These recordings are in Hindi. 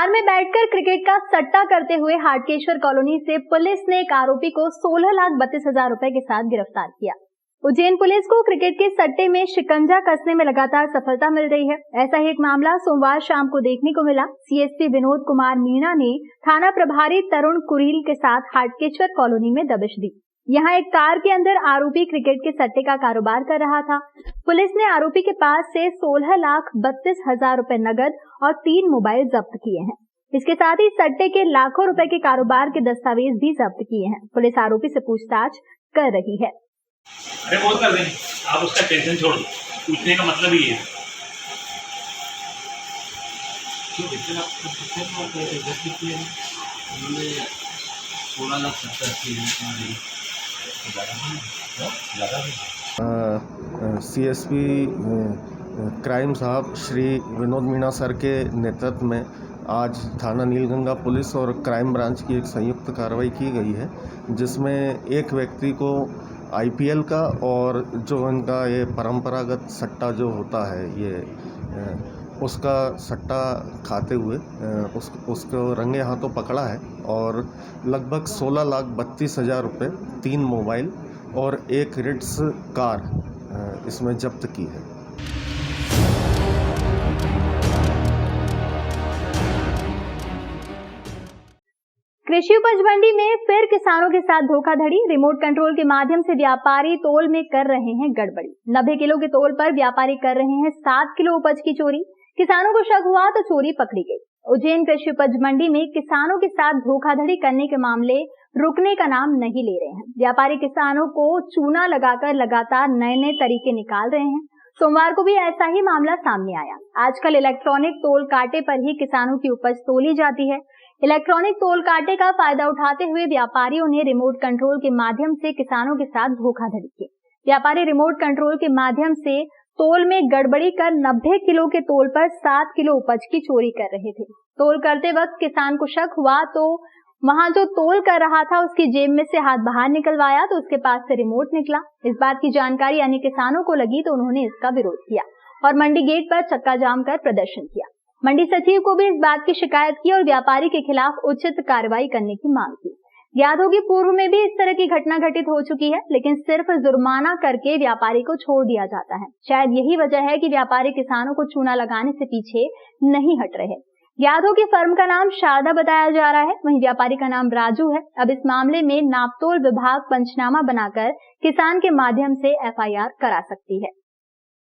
कार में बैठकर क्रिकेट का सट्टा करते हुए हाटकेश्वर कॉलोनी से पुलिस ने एक आरोपी को 16,32,000 रुपए के साथ गिरफ्तार किया। उज्जैन पुलिस को क्रिकेट के सट्टे में शिकंजा कसने में लगातार सफलता मिल रही है। ऐसा ही एक मामला सोमवार शाम को देखने को मिला। सीएसपी विनोद कुमार मीणा ने थाना प्रभारी तरुण कुरील के साथ हाटकेश्वर कॉलोनी में दबिश दी। यहाँ एक कार के अंदर आरोपी क्रिकेट के सट्टे का कारोबार कर रहा था। पुलिस ने आरोपी के पास से 16,32,000 रुपए नगद और 3 मोबाइल जब्त किए हैं। इसके साथ ही सट्टे के लाखों रुपए के कारोबार के दस्तावेज भी जब्त किए हैं। पुलिस आरोपी से पूछताछ कर रही है। अरे बहुत कर देंगे, आप उसका टेंशन छोड़ दो, पूछने का मतलब ही है। सीएसपी क्राइम साहब श्री विनोद मीणा सर के नेतृत्व में आज थाना नीलगंगा पुलिस और क्राइम ब्रांच की एक संयुक्त कार्रवाई की गई है, जिसमें एक व्यक्ति को आईपीएल का और जो इनका ये परंपरागत सट्टा जो होता है ये उसका सट्टा खाते हुए उसको रंगे हाथों पकड़ा है और लगभग 16,32,000 रुपये, 3 मोबाइल और एक रिट्स कार इसमें जब्त की है। कृषि उपज मंडी में फिर किसानों के साथ धोखाधड़ी। रिमोट कंट्रोल के माध्यम से व्यापारी तोल में कर रहे हैं गड़बड़ी। 90 किलो के तोल पर व्यापारी कर रहे हैं 7 किलो उपज की चोरी। किसानों को शक हुआ तो चोरी पकड़ी गई। उज्जैन कृषि उपज मंडी में किसानों के साथ धोखाधड़ी करने के मामले रुकने का नाम नहीं ले रहे हैं। व्यापारी किसानों को चूना लगाकर लगातार नए नए तरीके निकाल रहे हैं। सोमवार को भी ऐसा ही मामला सामने आया। आजकल इलेक्ट्रॉनिक तोल कांटे पर ही किसानों की उपज तोली जाती है। इलेक्ट्रॉनिक तोल कांटे का फायदा उठाते हुए व्यापारियों ने रिमोट कंट्रोल के माध्यम से किसानों के साथ धोखाधड़ी की। व्यापारी रिमोट कंट्रोल के माध्यम से तोल में गड़बड़ी कर 90 किलो के तोल पर 7 किलो उपज की चोरी कर रहे थे। तोल करते वक्त किसान को शक हुआ तो वहां जो तोल कर रहा था उसकी जेब में से हाथ बाहर निकलवाया तो उसके पास से रिमोट निकला। इस बात की जानकारी अन्य किसानों को लगी तो उन्होंने इसका विरोध किया और मंडी गेट पर चक्का जाम कर प्रदर्शन किया। मंडी सचिव को भी इस बात की शिकायत की और व्यापारी के खिलाफ उचित कार्रवाई करने की मांग की। याद होगी पूर्व में भी इस तरह की घटना घटित हो चुकी है, लेकिन सिर्फ जुर्माना करके व्यापारी को छोड़ दिया जाता है। शायद यही वजह है कि व्यापारी किसानों को चूना लगाने से पीछे नहीं हट रहे। याद हो कि फर्म का नाम शारदा बताया जा रहा है, वहीं व्यापारी का नाम राजू है। अब इस मामले में नापतोल विभाग पंचनामा बनाकर किसान के माध्यम से एफआईआर करा सकती है।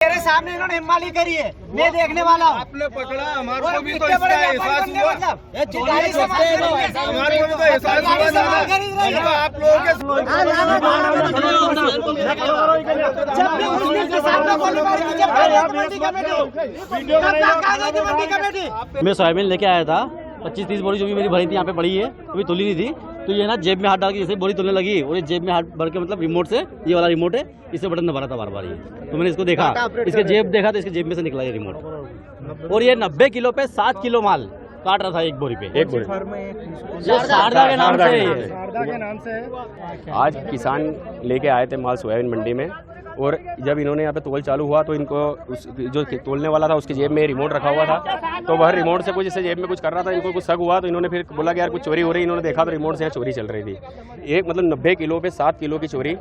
मेरे सामने इन्होंने हिमाली करी है, मैं देखने वाला हूँ। आपने पकड़ा, हमारे को भी तो इसका एहसास हुआ। हमारे को भी तो एहसास हुआ। आप लोगों के मैं सोयाबीन लेके आया था 25-30 बोरी जो भी मेरी भरी थी यहाँ पे पड़ी है, अभी तुली नहीं थी तो ये ना जेब में हाथ डाल के जैसे बोरी तुलने लगी और ये जेब में हाथ भर के मतलब रिमोट से, ये वाला रिमोट है, इससे बटन दबा रहा था बार बार ये। तो मैंने इसको देखा, इसके जेब देखा तो इसके जेब में से निकला ये रिमोट और ये 90 किलो पे 7 किलो माल काट रहा था एक बोरी पे। एक बोरी शारदा के नाम से आज किसान लेके आए थे माल सोयाबीन मंडी में और जब इन्होंने यहाँ पे तोल चालू हुआ तो इनको जो तोलने वाला था उसकी जेब में रिमोट रखा हुआ था, तो वह रिमोट से कुछ जैसे जेब में कुछ कर रहा था, इनको कुछ शक हुआ तो इन्होंने फिर बोला कि यार कुछ चोरी हो रही है। इन्होंने देखा तो रिमोट से यहाँ चोरी चल रही थी। एक मतलब 90 किलो पे 7 किलो की चोरी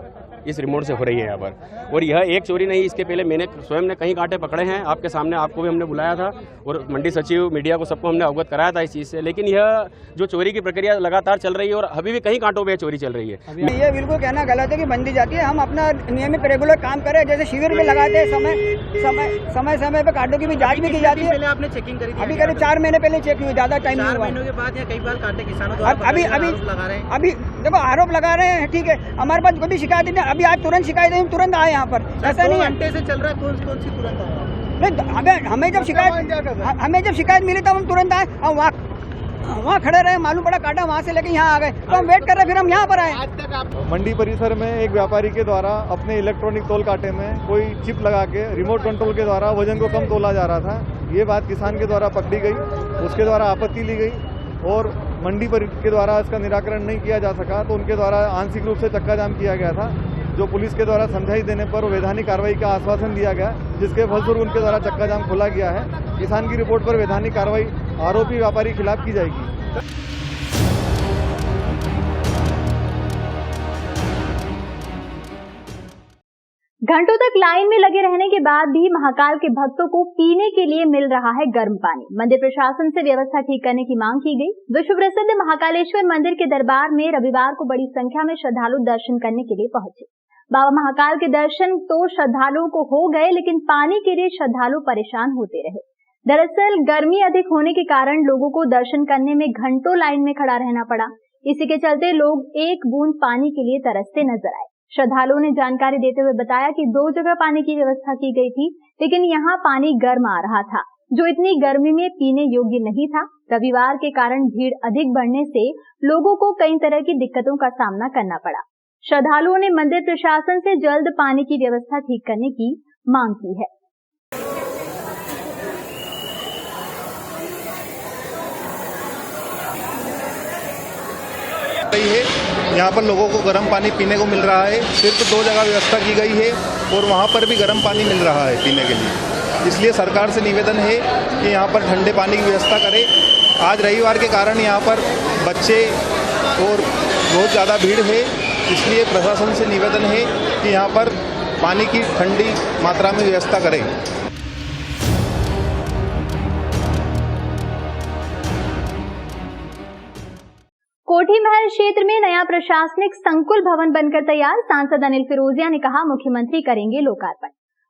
इस रिमोट से हो रही है यहाँ पर। और यह एक चोरी नहीं, इसके पहले मैंने स्वयं ने कई कांटे पकड़े हैं आपके सामने, आपको भी हमने बुलाया था और मंडी सचिव मीडिया को सबको हमने अवगत कराया था इस चीज़ से। लेकिन यह जो चोरी की प्रक्रिया लगातार चल रही है और अभी भी कई कांटों पे चोरी चल रही है। ये बिल्कुल कहना गलत है कि मंडी जाती है। हम अपना नियमित रेगुलर काम करें, जैसे शिविर में लगाते हैं, समय पे कांटों की भी जाँच भी की जाती है। आपने चेकिंग करी थी? अभी करीब 4 महीने पहले चेक हुई, ज्यादा टाइम नहीं हुआ। के बाद कई बार कांटे किसानों अभी देखो आरोप लगा रहे हैं, ठीक है, हमारे पास कोई भी शिकायत नहीं। अभी आज तुरंत शिकायत है, तुरंत आए यहाँ पर। ऐसा नहीं घंटे से चल रहा है, कौन सी तुरंत आए? हमें जब शिकायत मिली तब हम तुरंत आए और वहाँ खड़े रहे, मालूम पड़ा काटा वहाँ से लेके यहाँ आ गए तो हम वेट कर रहे, फिर हम यहाँ पर आए। मंडी परिसर में एक व्यापारी के द्वारा अपने इलेक्ट्रॉनिक तोल कांटे में कोई चिप लगा के रिमोट कंट्रोल के द्वारा वजन को कम तोला जा रहा था। ये बात किसान के द्वारा पकड़ी गई, उसके द्वारा आपत्ति ली गई और मंडी के द्वारा इसका निराकरण नहीं किया जा सका तो उनके द्वारा आंशिक रूप से चक्का जाम किया गया था, जो पुलिस के द्वारा समझाई देने पर वैधानिक कार्रवाई का आश्वासन दिया गया, जिसके फलस्वरूप उनके द्वारा चक्का जाम खोला गया है। किसान की रिपोर्ट पर वैधानिक कार्रवाई आरोपी व्यापारी के खिलाफ की जाएगी। घंटों तक लाइन में लगे रहने के बाद भी महाकाल के भक्तों को पीने के लिए मिल रहा है गर्म पानी। मंदिर प्रशासन से व्यवस्था ठीक करने की मांग की गई। विश्व प्रसिद्ध महाकालेश्वर मंदिर के दरबार में रविवार को बड़ी संख्या में श्रद्धालु दर्शन करने के लिए पहुंचे। बाबा महाकाल के दर्शन तो श्रद्धालुओं को हो गए, लेकिन पानी के लिए श्रद्धालु परेशान होते रहे। दरअसल गर्मी अधिक होने के कारण लोगों को दर्शन करने में घंटों लाइन में खड़ा रहना पड़ा। इसी के चलते लोग एक बूंद पानी के लिए तरसते नजर आए। श्रद्धालुओं ने जानकारी देते हुए बताया कि 2 जगह पानी की व्यवस्था की गई थी, लेकिन यहाँ पानी गर्म आ रहा था, जो इतनी गर्मी में पीने योग्य नहीं था। रविवार के कारण भीड़ अधिक बढ़ने से लोगों को कई तरह की दिक्कतों का सामना करना पड़ा। श्रद्धालुओं ने मंदिर प्रशासन से जल्द पानी की व्यवस्था ठीक करने की मांग की है। यहाँ पर लोगों को गर्म पानी पीने को मिल रहा है। सिर्फ 2 जगह व्यवस्था की गई है और वहाँ पर भी गर्म पानी मिल रहा है पीने के लिए। इसलिए सरकार से निवेदन है कि यहाँ पर ठंडे पानी की व्यवस्था करें। आज रविवार के कारण यहाँ पर बच्चे और बहुत ज़्यादा भीड़ है, इसलिए प्रशासन से निवेदन है कि यहाँ पर पानी की ठंडी मात्रा में व्यवस्था करें। कोठी महल क्षेत्र में नया प्रशासनिक संकुल भवन बनकर तैयार। सांसद अनिल फिरोजिया ने कहा, मुख्यमंत्री करेंगे लोकार्पण।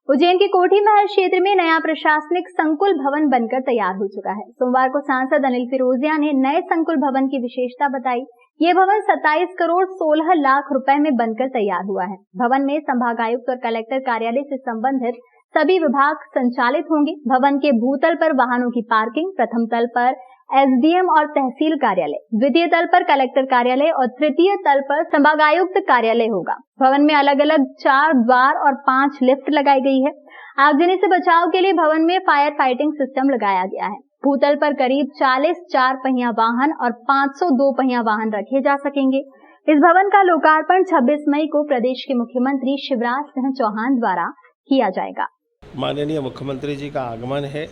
उज्जैन के कोठी महल क्षेत्र में नया प्रशासनिक संकुल भवन बनकर तैयार हो चुका है। सोमवार को सांसद अनिल फिरोजिया ने नए संकुल भवन की विशेषता बताई। ये भवन 27 करोड़ 16 लाख रुपए में बनकर तैयार हुआ है। भवन में संभागायुक्त और कलेक्टर कार्यालय से संबंधित सभी विभाग संचालित होंगे। भवन के भूतल पर वाहनों की पार्किंग, प्रथम तल पर एसडीएम और तहसील कार्यालय, द्वितीय तल पर कलेक्टर कार्यालय और तृतीय तल पर संभागायुक्त कार्यालय होगा। भवन में अलग अलग 4 द्वार और 5 लिफ्ट लगाई गई है। आगजनी से बचाव के लिए भवन में फायर फाइटिंग सिस्टम लगाया गया है। भूतल पर करीब 40 4 पहिया वाहन और 500 2 पहिया वाहन रखे जा सकेंगे। इस भवन का लोकार्पण 26 मई को प्रदेश के मुख्यमंत्री शिवराज सिंह चौहान द्वारा किया जाएगा। माननीय मुख्यमंत्री जी का आगमन है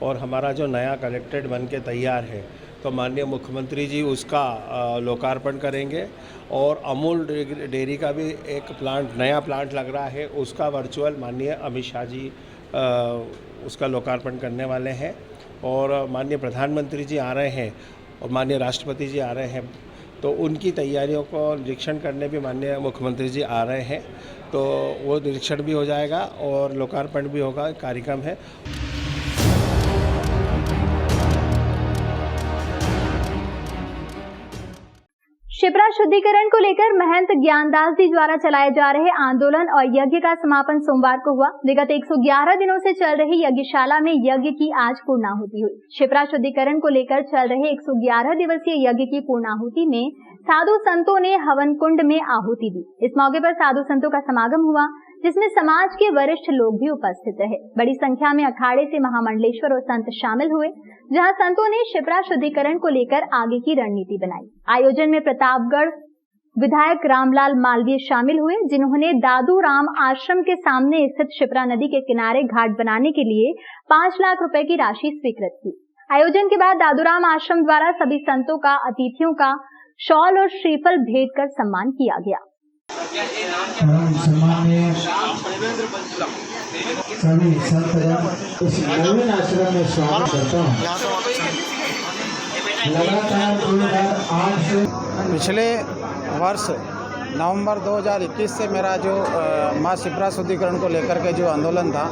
और हमारा जो नया कलेक्ट्रेट बन के तैयार है, तो माननीय मुख्यमंत्री जी उसका लोकार्पण करेंगे। और अमूल डेयरी का भी एक नया प्लांट लग रहा है, उसका वर्चुअल माननीय अमित शाह जी उसका लोकार्पण करने वाले हैं। और माननीय प्रधानमंत्री जी आ रहे हैं और माननीय राष्ट्रपति जी आ रहे हैं, तो उनकी तैयारियों को निरीक्षण करने भी माननीय मुख्यमंत्री जी आ रहे हैं, तो वो निरीक्षण भी हो जाएगा और लोकार्पण भी होगा, कार्यक्रम है। शिप्रा शुद्धिकरण को लेकर महंत ज्ञानदास जी द्वारा चलाए जा रहे आंदोलन और यज्ञ का समापन सोमवार को हुआ। विगत 111 दिनों से चल रही यज्ञशाला में यज्ञ की आज पूर्णाहुति हुई। शिप्रा शुद्धिकरण को लेकर चल रहे 111 दिवसीय यज्ञ की पूर्णाहुति में साधु संतों ने हवन कुंड में आहुति दी। इस मौके पर साधु संतों का समागम हुआ, जिसमें समाज के वरिष्ठ लोग भी उपस्थित रहे। बड़ी संख्या में अखाड़े से महामंडलेश्वर और संत शामिल हुए, जहां संतों ने शिप्रा शुद्धिकरण को लेकर आगे की रणनीति बनाई। आयोजन में प्रतापगढ़ विधायक रामलाल मालवीय शामिल हुए, जिन्होंने दादू राम आश्रम के सामने स्थित शिप्रा नदी के किनारे घाट बनाने के लिए 5 लाख रुपए की राशि स्वीकृत की। आयोजन के बाद दादूराम आश्रम द्वारा सभी संतों का अतिथियों का शॉल और श्रीफल भेंट कर सम्मान किया गया। सम्माननीय सभी संतजन इस नवीन आश्रम में स्वागत करता हूँ। लगातार 2008 से पिछले वर्ष नवंबर 2021 से मेरा जो माँ शिप्रा शुद्धिकरण को लेकर के जो आंदोलन था,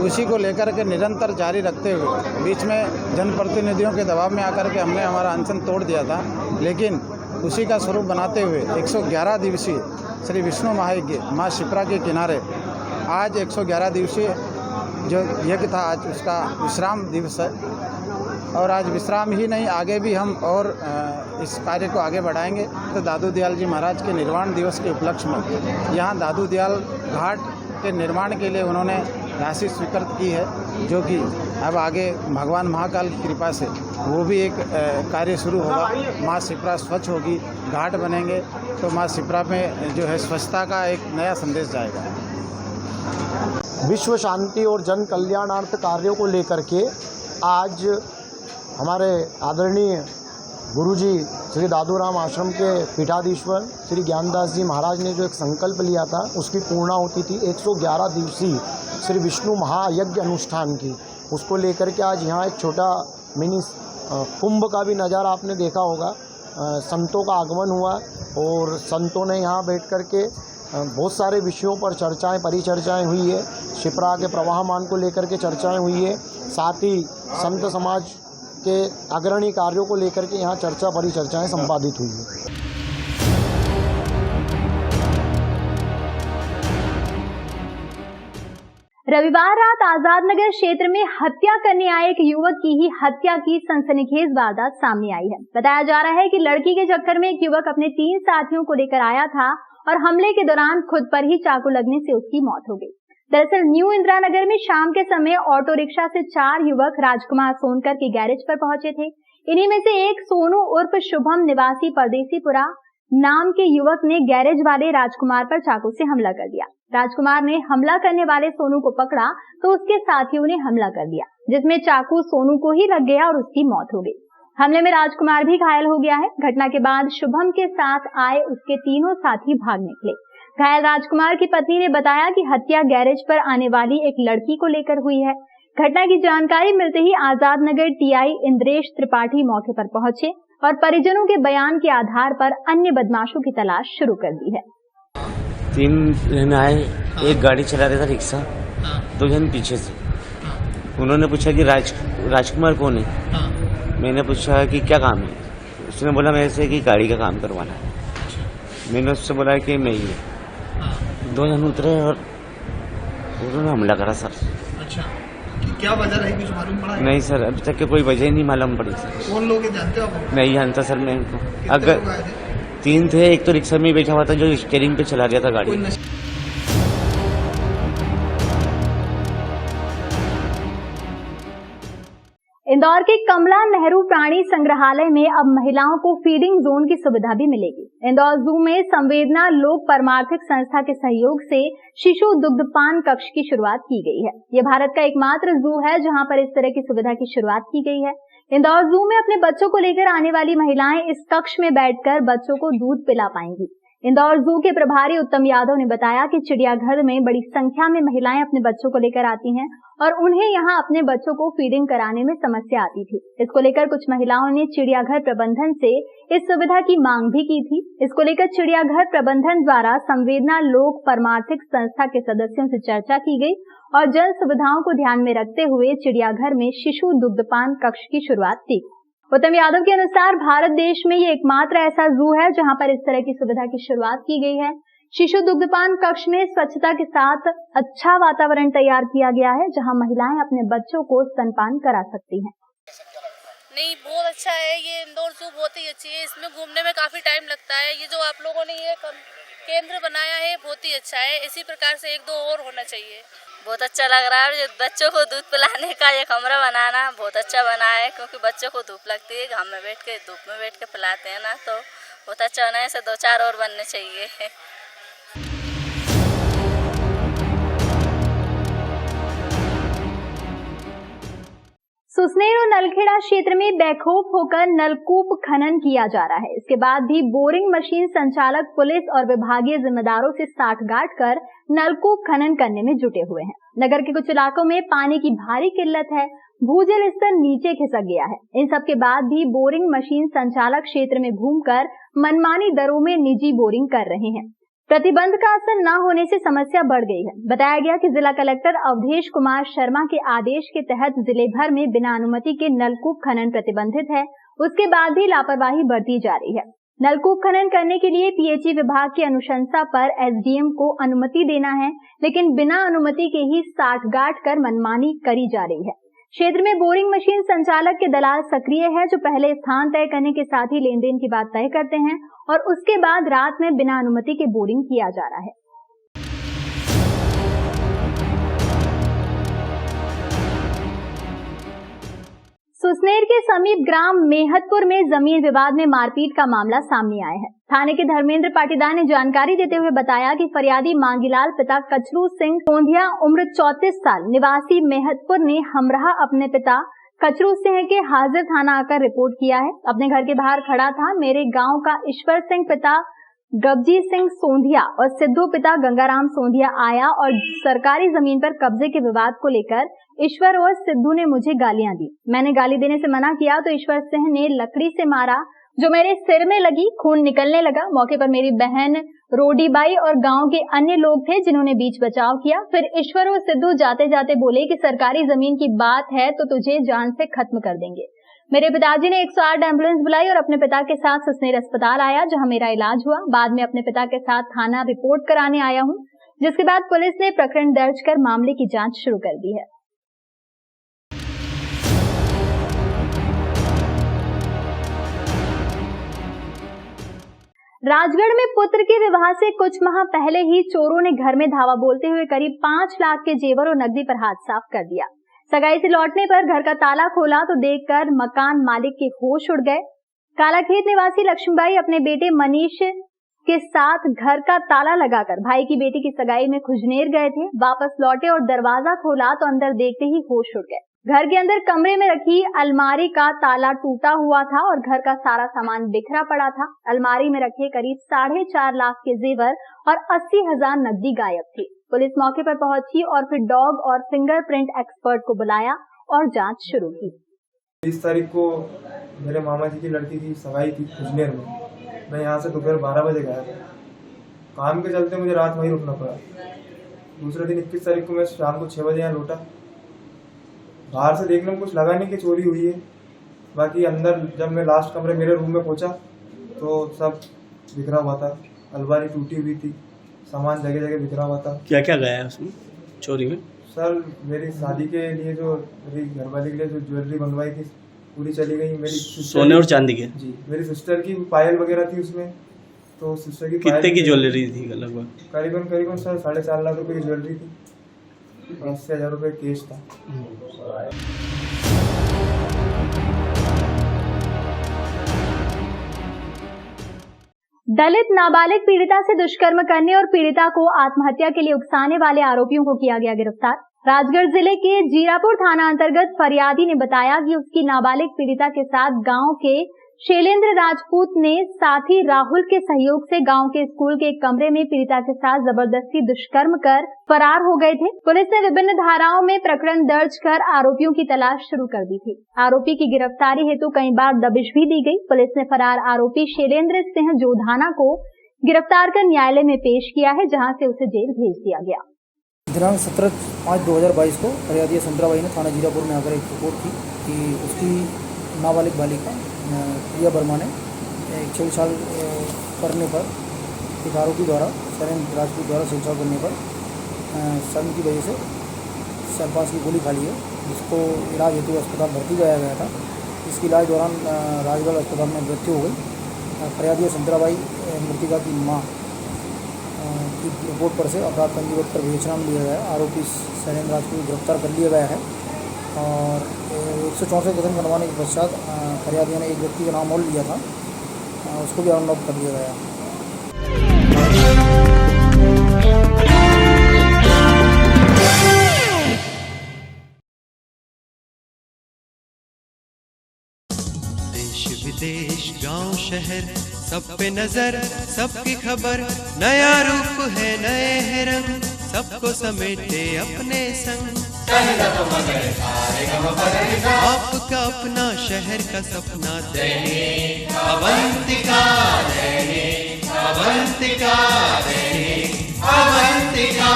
उसी को लेकर के निरंतर जारी रखते हुए बीच में जनप्रतिनिधियों के दबाव में आकर के हमने हमारा अनशन तोड़ दिया था, लेकिन उसी का स्वरूप बनाते हुए 111 दिवसीय श्री विष्णु महायज्ञ माँ शिप्रा के किनारे आज 111 दिवसीय जो यज्ञ था, आज उसका विश्राम दिवस है। और आज विश्राम ही नहीं, आगे भी हम और इस कार्य को आगे बढ़ाएंगे। तो दादू दयाल जी महाराज के निर्वाण दिवस के उपलक्ष्य में यहाँ दादू दयाल घाट के निर्माण के लिए उन्होंने राशि स्वीकृत की है, जो कि अब आगे भगवान महाकाल की कृपा से वो भी एक कार्य शुरू होगा। माँ शिप्रा स्वच्छ होगी, घाट बनेंगे, तो माँ शिप्रा में जो है स्वच्छता का एक नया संदेश जाएगा। विश्व शांति और जन कल्याणार्थ कार्यों को लेकर के आज हमारे आदरणीय गुरुजी श्री दादूराम आश्रम के पीठाधीश्वर श्री ज्ञानदास जी महाराज ने जो एक संकल्प लिया था उसकी पूर्णाहुति थी 111 दिवसीय श्री विष्णु महायज्ञ अनुष्ठान की। उसको लेकर के आज यहाँ एक छोटा मिनी कुंभ का भी नज़ारा आपने देखा होगा। संतों का आगमन हुआ और संतों ने यहाँ बैठ कर के बहुत सारे विषयों पर चर्चाएं परिचर्चाएं हुई है। शिप्रा के प्रवाहमान को लेकर के चर्चाएं हुई है, साथ ही संत समाज के अग्रणी कार्यों को लेकर के यहाँ चर्चा परिचर्चाएं संपादित हुई है। रविवार रात आजाद नगर क्षेत्र में हत्या करने आए एक युवक की ही हत्या की सनसनीखेज वारदात सामने आई है। बताया जा रहा है कि लड़की के चक्कर में एक युवक अपने 3 साथियों को लेकर आया था और हमले के दौरान खुद पर ही चाकू लगने से उसकी मौत हो गई। दरअसल न्यू इंदिरा नगर में शाम के समय ऑटो रिक्शा से 4 युवक राजकुमार सोनकर के गैरेज पर पहुंचे थे। इन्हीं में से एक सोनू उर्फ शुभम निवासी परदेसीपुरा नाम के युवक ने गैरेज वाले राजकुमार पर चाकू से हमला कर दिया। राजकुमार ने हमला करने वाले सोनू को पकड़ा तो उसके साथियों ने हमला कर दिया, जिसमें चाकू सोनू को ही लग गया और उसकी मौत हो गई। हमले में राजकुमार भी घायल हो गया है। घटना के बाद शुभम के साथ आए उसके तीनों साथी भाग निकले। घायल राजकुमार की पत्नी ने बताया कि हत्या गैरेज पर आने वाली एक लड़की को लेकर हुई है। घटना की जानकारी मिलते ही आजाद नगर टीआई इंद्रेश त्रिपाठी मौके पर पहुंचे और परिजनों के बयान के आधार पर अन्य बदमाशों की तलाश शुरू कर दी है। 3 जन आए, एक गाड़ी चला रहा था रिक्शा, 2 जन पीछे से। उन्होंने पूछा कि राजकुमार कौन है। मैंने पूछा कि क्या काम है। उसने बोला मेरे से कि गाड़ी का काम करवाना है। मैंने उससे बोला कि मैं ही 2 जन उतरे और उन्होंने हमला करा सर। अच्छा, क्या वजह रही कुछ मालूम पड़ा? नहीं सर, अभी तक के कोई वजह ही नहीं मालूम पड़ी सर। कौन लोग जानते हो आप? नहीं जानता सर मैं इनको। अगर 3 थे, एक तो रिक्शा में बैठा हुआ था जो स्टीयरिंग पे चला गया था गाड़ी। इंदौर के कमला नेहरू प्राणी संग्रहालय में अब महिलाओं को फीडिंग जोन की सुविधा भी मिलेगी। इंदौर जू में संवेदना लोक परमार्थिक संस्था के सहयोग से शिशु दुग्धपान कक्ष की शुरुआत की गई है। यह भारत का एकमात्र जू है जहां पर इस तरह की सुविधा की शुरुआत की गई है। इंदौर जू में अपने बच्चों को लेकर आने वाली महिलाएं इस कक्ष में बैठकर बच्चों को दूध पिला पाएंगी। इंदौर जू के प्रभारी उत्तम यादव ने बताया कि चिड़ियाघर में बड़ी संख्या में महिलाएं अपने बच्चों को लेकर आती हैं और उन्हें यहां अपने बच्चों को फीडिंग कराने में समस्या आती थी। इसको लेकर कुछ महिलाओं ने चिड़ियाघर प्रबंधन से इस सुविधा की मांग भी की थी। इसको लेकर चिड़ियाघर प्रबंधन द्वारा संवेदना लोक परमार्थिक संस्था के सदस्यों से चर्चा की गई और जन सुविधाओं को ध्यान में रखते हुए चिड़ियाघर में शिशु दुग्धपान कक्ष की शुरुआत की। उत्तम यादव के अनुसार भारत देश में ये एकमात्र ऐसा जू है जहां पर इस तरह की सुविधा की शुरुआत की गई है। शिशु दुग्धपान कक्ष में स्वच्छता के साथ अच्छा वातावरण तैयार किया गया है जहां महिलाएं अपने बच्चों को स्तनपान करा सकती हैं। नहीं, बहुत अच्छा है ये इंदौर जू, बहुत ही अच्छी है। इसमें घूमने में काफी टाइम लगता है। ये जो आप लोगों ने ये केंद्र बनाया है बहुत ही अच्छा है। इसी प्रकार से 1-2 और होना चाहिए। बहुत अच्छा लग रहा है। बच्चों को दूध पिलाने का ये कमरा बनाना बहुत अच्छा बना है, क्योंकि बच्चों को धूप लगती है, घाम में बैठ के धूप में बैठ के पिलाते हैं ना, तो बहुत अच्छा बना है। ऐसे 2-4 और बनने चाहिए। सुसनेर और नलखेड़ा क्षेत्र में बेखौफ होकर नलकूप खनन किया जा रहा है। इसके बाद भी बोरिंग मशीन संचालक पुलिस और विभागीय जिम्मेदारों से साठगांठ कर नलकूप खनन करने में जुटे हुए हैं। नगर के कुछ इलाकों में पानी की भारी किल्लत है, भूजल स्तर नीचे खिसक गया है। इन सब के बाद भी बोरिंग मशीन संचालक क्षेत्र में घूमकर मनमानी दरों में निजी बोरिंग कर रहे हैं। प्रतिबंध का असर न होने से समस्या बढ़ गई है। बताया गया कि जिला कलेक्टर अवधेश कुमार शर्मा के आदेश के तहत जिले भर में बिना अनुमति के नलकूप खनन प्रतिबंधित है। उसके बाद भी लापरवाही बढ़ती जा रही है। नलकूप खनन करने के लिए पीएचई विभाग की अनुशंसा पर एसडीएम को अनुमति देना है, लेकिन बिना अनुमति के ही साठगांठ कर मनमानी करी जा रही है। क्षेत्र में बोरिंग मशीन संचालक के दलाल सक्रिय है, जो पहले स्थान तय करने के साथ ही लेन देन की बात तय करते हैं और उसके बाद रात में बिना अनुमति के बोरिंग किया जा रहा है। सुसनेर के समीप ग्राम मेहतपुर में जमीन विवाद में मारपीट का मामला सामने आया है। थाने के धर्मेंद्र पाटीदार ने जानकारी देते हुए बताया कि फरियादी मांगीलाल पिता कचरू सिंह सोंधिया उम्र 34 साल निवासी मेहतपुर ने हमराह अपने पिता कचरू सिंह के हाजिर थाना आकर रिपोर्ट किया है। अपने घर के बाहर खड़ा था। मेरे गांव का ईश्वर सिंह पिता गबजीत सिंह सोंधिया और सिद्धू पिता गंगाराम सोंधिया आया और सरकारी जमीन पर कब्जे के विवाद को लेकर ईश्वर और सिद्धू ने मुझे गालियां दी। मैंने गाली देने से मना किया तो ईश्वर सिंह ने लकड़ी से मारा जो मेरे सिर में लगी। खून निकलने लगा। मौके पर मेरी बहन रोडीबाई और गांव के अन्य लोग थे जिन्होंने बीच बचाव किया। फिर ईश्वर और सिद्धू जाते जाते बोले कि सरकारी जमीन की बात है तो तुझे जान से खत्म कर देंगे। मेरे पिताजी ने 108 एम्बुलेंस बुलाई और अपने पिता के साथ सुसनेर अस्पताल आया जहां मेरा इलाज हुआ। बाद में अपने पिता के साथ थाना रिपोर्ट कराने आया हूं, जिसके बाद पुलिस ने प्रकरण दर्ज कर मामले की जांच शुरू कर दी है। राजगढ़ में पुत्र के विवाह से कुछ माह पहले ही चोरों ने घर में धावा बोलते हुए करीब 5 लाख के जेवर और नकदी पर हाथ साफ कर दिया। सगाई से लौटने पर घर का ताला खोला तो देखकर मकान मालिक के होश उड़ गए। कालाखेत निवासी लक्ष्मीबाई अपने बेटे मनीष के साथ घर का ताला लगाकर भाई की बेटी की सगाई में खुजनेर गए थे। वापस लौटे और दरवाजा खोला तो अंदर देखते ही होश उड़ गए। घर के अंदर कमरे में रखी अलमारी का ताला टूटा हुआ था और घर का सारा सामान बिखरा पड़ा था। अलमारी में रखे करीब 4.5 लाख के जेवर और 80,000 नकदी गायब थी। पुलिस मौके पर पहुंची और फिर डॉग और फिंगरप्रिंट एक्सपर्ट को बुलाया और जांच शुरू की। 30 तारीख को मेरे मामा जी की लड़की की सगाई थी खुजनेर में। मैं यहाँ से दोपहर 12 बजे गया था। काम के चलते मुझे रात वहीं रुकना पड़ा। दूसरे दिन 21 तारीख को मैं शाम को 6 बजे यहाँ लौटा। बाहर से देखने में कुछ लगा नहीं कि चोरी हुई है। बाकी अंदर जब मैं लास्ट कमरे मेरे रूम में पहुंचा तो सब बिखरा हुआ था। अलमारी टूटी हुई थी, सामान जगह जगह बिखरा हुआ था। क्या क्या गया है उसमें चोरी में? सर मेरी शादी के लिए जो मेरी घरवाली के लिए जो ज्वेलरी बनवाई थी पूरी चली गई। मेरी सोने और चांदी के? जी, मेरी सिस्टर की पायल वगैरह थी उसमें। तो सिस्टर की कितने की ज्वेलरी थी लगभग? करीबन सर 4.5 लाख रुपए की ज्वेलरी थी। 80,000 रुपए केस था। दलित नाबालिग पीड़िता से दुष्कर्म करने और पीड़िता को आत्महत्या के लिए उकसाने वाले आरोपियों को किया गया गिरफ्तार। राजगढ़ जिले के जीरापुर थाना अंतर्गत फरियादी ने बताया कि उसकी नाबालिग पीड़िता के साथ गांव के शैलेंद्र राजपूत ने साथी राहुल के सहयोग से गांव के स्कूल के एक कमरे में पीड़िता के साथ जबरदस्ती दुष्कर्म कर फरार हो गए थे। पुलिस ने विभिन्न धाराओं में प्रकरण दर्ज कर आरोपियों की तलाश शुरू कर दी थी। आरोपी की गिरफ्तारी हेतु कई बार दबिश भी दी गई। पुलिस ने फरार आरोपी शैलेंद्र सिंह जोधाना को गिरफ्तार कर न्यायालय में पेश किया है, जहाँ से उसे जेल भेज दिया गया। दिनांक 17/5/2022 को फरियादी संतराबाई ने थाना जीरापुर में आकर एक रिपोर्ट की कि उसकी नाबालिग बालिका प्रिया वर्मा ने छेड़छाड़ करने पर एक आरोपी द्वारा शैलेंद्र राजपूत द्वारा छेड़छाड़ करने पर शर्म की वजह से सरपास की गोली खा ली है, जिसको इलाज हेतु अस्पताल भर्ती कराया गया था। इसके इलाज दौरान राजगढ़ अस्पताल में मृत्यु हो गई। फरियादी संतराबाई मृतिका की मां की रिपोर्ट पर से अपराध पंजीबद्ध कर विवेचना में लिया गया है। आरोपी शैलेंद्र राजपूत को गिरफ्तार कर लिया गया है और 164 कथन बनवाने के पश्चात फरियादियों ने एक व्यक्ति का नाम और लिया था, उसको भी राउंड अप कर दिया गया। देश विदेश गांव शहर सब पे नजर, सबकी खबर, नया रूप है नए है रंग, सबको समेटे अपने संग। आपका अपना शहर का सपना दैनिक अवंतिका, दैनिक अवंतिका, दैनिक अवंतिका।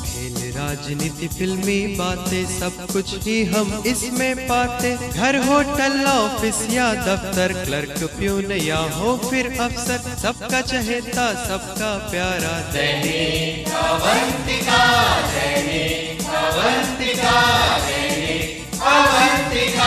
खेल राजनीति फिल्मी बातें सब कुछ ही हम इसमें पाते। घर होटल ऑफिस या दफ्तर, क्लर्क प्यून या हो फिर अफसर, सबका चहेता सबका प्यारा दैनिक अवंतिका, दैनिक अवंतिका, दैनिक अवंतिका।